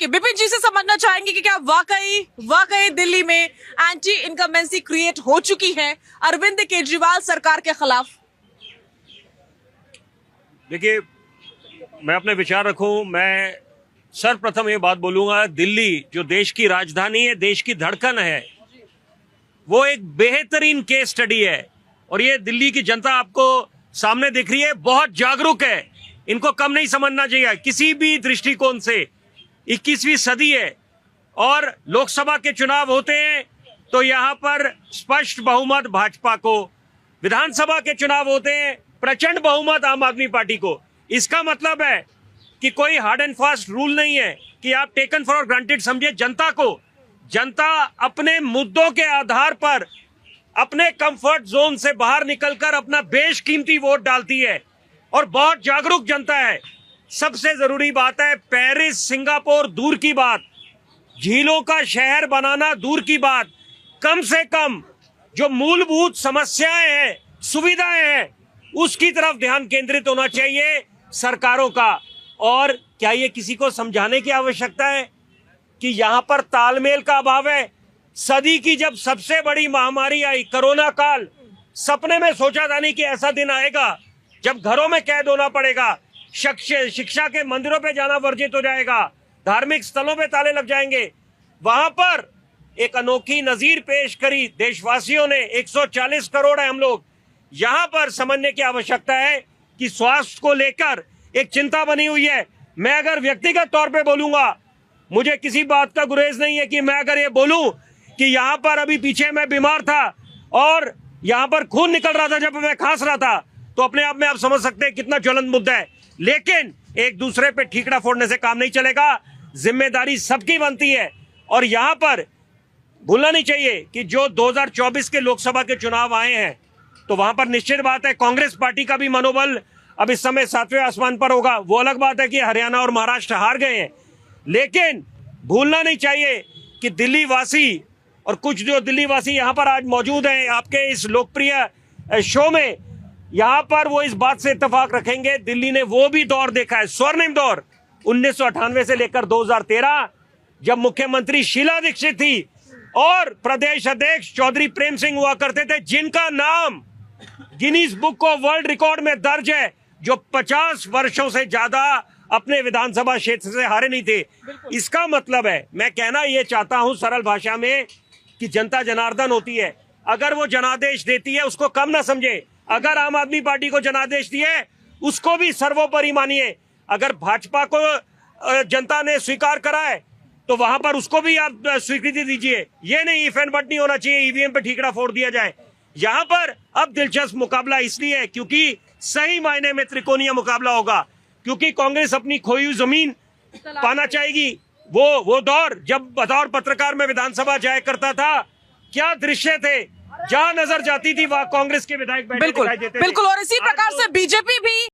देखिए, बिपिन जी से समझना चाहेंगे कि क्या वाकई दिल्ली में एंटी इनकम्बेंसी क्रिएट हो चुकी है अरविंद केजरीवाल सरकार के खिलाफ। देखिए, मैं अपने विचार रखूं। मैं सर्वप्रथम ये बात बोलूंगा, दिल्ली जो देश की राजधानी है, देश की धड़कन है, वो एक बेहतरीन केस स्टडी है। और ये दिल्ली की जनता आपको सामने दिख रही है, बहुत जागरूक है। इनको कम नहीं समझना चाहिए किसी भी दृष्टिकोण से। 21वीं सदी है और लोकसभा के चुनाव होते हैं तो यहाँ पर स्पष्ट बहुमत भाजपा को, विधानसभा के चुनाव होते हैं प्रचंड बहुमत आम आदमी पार्टी को। इसका मतलब है कि कोई हार्ड एंड फास्ट रूल नहीं है कि आप टेकन फॉर ग्रांटेड समझे जनता को। जनता अपने मुद्दों के आधार पर अपने कंफर्ट जोन से बाहर निकलकर अपना बेशकीमती वोट डालती है और बहुत जागरूक जनता है। सबसे जरूरी बात है, पेरिस सिंगापुर दूर की बात, झीलों का शहर बनाना दूर की बात, कम से कम जो मूलभूत समस्याएं हैं, सुविधाएं हैं, उसकी तरफ ध्यान केंद्रित होना चाहिए सरकारों का। और क्या ये किसी को समझाने की आवश्यकता है कि यहां पर तालमेल का अभाव है? सदी की जब सबसे बड़ी महामारी आई कोरोना काल, सपने में सोचा था नहीं कि ऐसा दिन आएगा जब घरों में कैद होना पड़ेगा, शिक्षा के मंदिरों पे जाना वर्जित हो जाएगा, धार्मिक स्थलों पे ताले लग जाएंगे। वहां पर एक अनोखी नजीर पेश करी देशवासियों ने। 140 करोड़ है हम लोग। यहां पर समझने की आवश्यकता है कि स्वास्थ्य को लेकर एक चिंता बनी हुई है। मैं अगर व्यक्तिगत तौर पे बोलूंगा, मुझे किसी बात का गुरेज नहीं है कि मैं अगर ये बोलूं कि यहां पर अभी पीछे मैं बीमार था और यहां पर खून निकल रहा था जब मैं खांस रहा था, तो अपने आप में आप समझ सकते हैं कितना ज्वलंत मुद्दा है। लेकिन एक दूसरे पे ठीकरा फोड़ने से काम नहीं चलेगा, जिम्मेदारी सबकी बनती है। और यहां पर भूलना नहीं चाहिए कि जो 2024 के लोकसभा के चुनाव आए हैं, तो वहां पर निश्चित बात है कांग्रेस पार्टी का भी मनोबल अब इस समय 7वें आसमान पर होगा। वो अलग बात है कि हरियाणा और महाराष्ट्र हार गए हैं, लेकिन भूलना नहीं चाहिए कि दिल्ली वासी और कुछ जो दिल्ली वासी यहाँ पर आज मौजूद हैं आपके इस लोकप्रिय शो में, यहाँ पर वो इस बात से इत्तेफाक रखेंगे, दिल्ली ने वो भी दौर देखा है, स्वर्णिम दौर 1998 से लेकर 2013, जब मुख्यमंत्री शीला दीक्षित थी और प्रदेश अध्यक्ष चौधरी प्रेम सिंह हुआ करते थे, जिनका नाम Guinness book of world record में दर्ज है, जो 50 वर्षों से ज्यादा अपने विधानसभा क्षेत्र से हारे नहीं थे। इसका मतलब है, मैं कहना यह चाहता हूं सरल भाषा में, कि जनता जनार्दन होती है। अगर वो जनादेश देती है उसको कम ना समझे। अगर आम आदमी पार्टी को जनादेश दिए उसको भी सर्वोपरि मानिए। अगर भाजपा को जनता ने स्वीकार करा है तो वहां पर उसको भी आप स्वीकृति दीजिए। ये नहीं इफ एंड बट नहीं होना चाहिए, ईवीएम पे ठीकरा फोड़ दिया जाए। यहां पर अब दिलचस्प मुकाबला इसलिए है क्योंकि सही मायने में त्रिकोणीय मुकाबला होगा, क्योंकि कांग्रेस अपनी खोई हुई जमीन पाना चाहेगी। वो दौर जब बतौर पत्रकार में विधानसभा जाया करता था, क्या दृश्य थे, जहां नजर जाती थी वहां कांग्रेस के विधायक बैठे दिखाई देते थे। बिल्कुल, और इसी प्रकार से बीजेपी भी